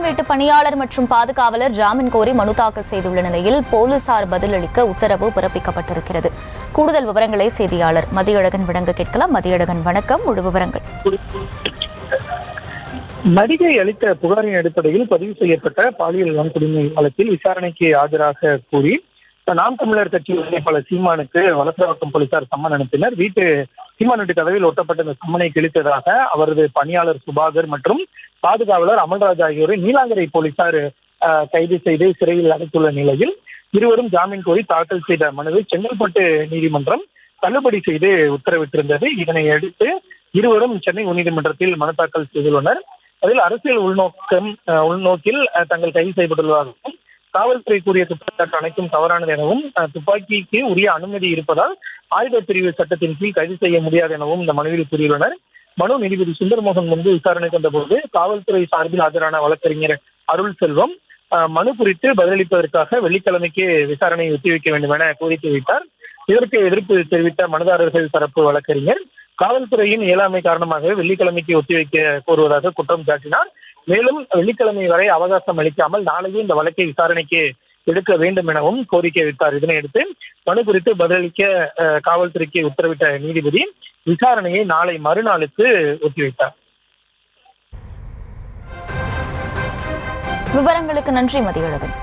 வீட்டு பணியாளர் மற்றும் பாதுகாவலர் ஜாமீன் கோரி மனு தாக்கல் செய்துள்ள நிலையில் போலீசார் பதிலளிக்க உத்தரவு பிறப்பிக்கப்பட்டிருக்கிறது. கூடுதல் விவரங்களை செய்தியாளர் மதியழகன் வழங்க கேட்கலாம். மதியழகன், வணக்கம். முழு விவரங்கள். நடிகை அளித்த புகாரின் அடிப்படையில் பதிவு செய்யப்பட்ட பாலியல் வன்கொடுமை வழக்கில் விசாரணைக்கு ஆஜராக கூறி நாம் தமிழர் கட்சி ஒருங்கிணைப்பாளர் சீமானுக்கு வலசரவாக்கம் போலீசார் சம்மன் அனுப்பினர். சீமான் வீட்டு கதவில் ஒட்டப்பட்ட இந்த சம்மனை கிழித்ததாக அவரது பணியாளர் சுபாகர் மற்றும் பாதுகாவலர் அமல்ராஜ் ஆகியோரை நீலாங்கரை போலீசார் கைது செய்து சிறையில் அடைத்துள்ள நிலையில் இருவரும் ஜாமீன் கோரி தாக்கல் செய்த மனுவை செங்கல்பட்டு நீதிமன்றம் தள்ளுபடி செய்து உத்தரவிட்டிருந்தது. இதனை அடுத்து இருவரும் சென்னை உயர்நீதிமன்றத்தில் மனு தாக்கல் செய்துள்ளனர். அதில் அரசியல் உள்நோக்கில் தங்கள் கைது செய்யப்பட்டுள்ளதாகவும் காவல்துறை கூறிய குற்றச்சாட்டு அனைத்தும் தவறானது எனவும் துப்பாக்கிக்கு உரிய அனுமதி இருப்பதால் ஆயுத பிரிவு சட்டத்தின் கீழ் கைது செய்ய முடியாது எனவும் இந்த மனுவில் கூறியுள்ளனர். மனு நீதிபதி சுந்தரமோகன் முன்பு விசாரணை கொண்டபோது காவல்துறை சார்பில் ஆஜரான வழக்கறிஞர் அருள் செல்வம் மனு குறித்து பதிலளிப்பதற்காக வெள்ளிக்கிழமைக்கு விசாரணையை ஒத்திவைக்க வேண்டும் என கோரிக்கை வைத்தார். இதற்கு எதிர்ப்பு தெரிவித்த மனுதாரர்கள் தரப்பு வழக்கறிஞர் காவல்துறையின் இயலாமை காரணமாக வெள்ளிக்கிழமைக்கு ஒத்திவைக்க கோருவதாக குற்றம் சாட்டினார். மேலும் வெள்ளிக்கிழமை வரை அவகாசம் அளிக்காமல் நாளையே இந்த வழக்கை விசாரணைக்கு எடுக்க வேண்டும் எனவும் கோரிக்கை வைத்தார். இதனையடுத்து மனு குறித்து பதிலளிக்க காவல்துறைக்கு உத்தரவிட்ட நீதிபதி விசாரணையை நாளை மறுநாளுக்கு ஒத்திவைத்தார். விவரங்களுக்கு நன்றி மதியழகன்.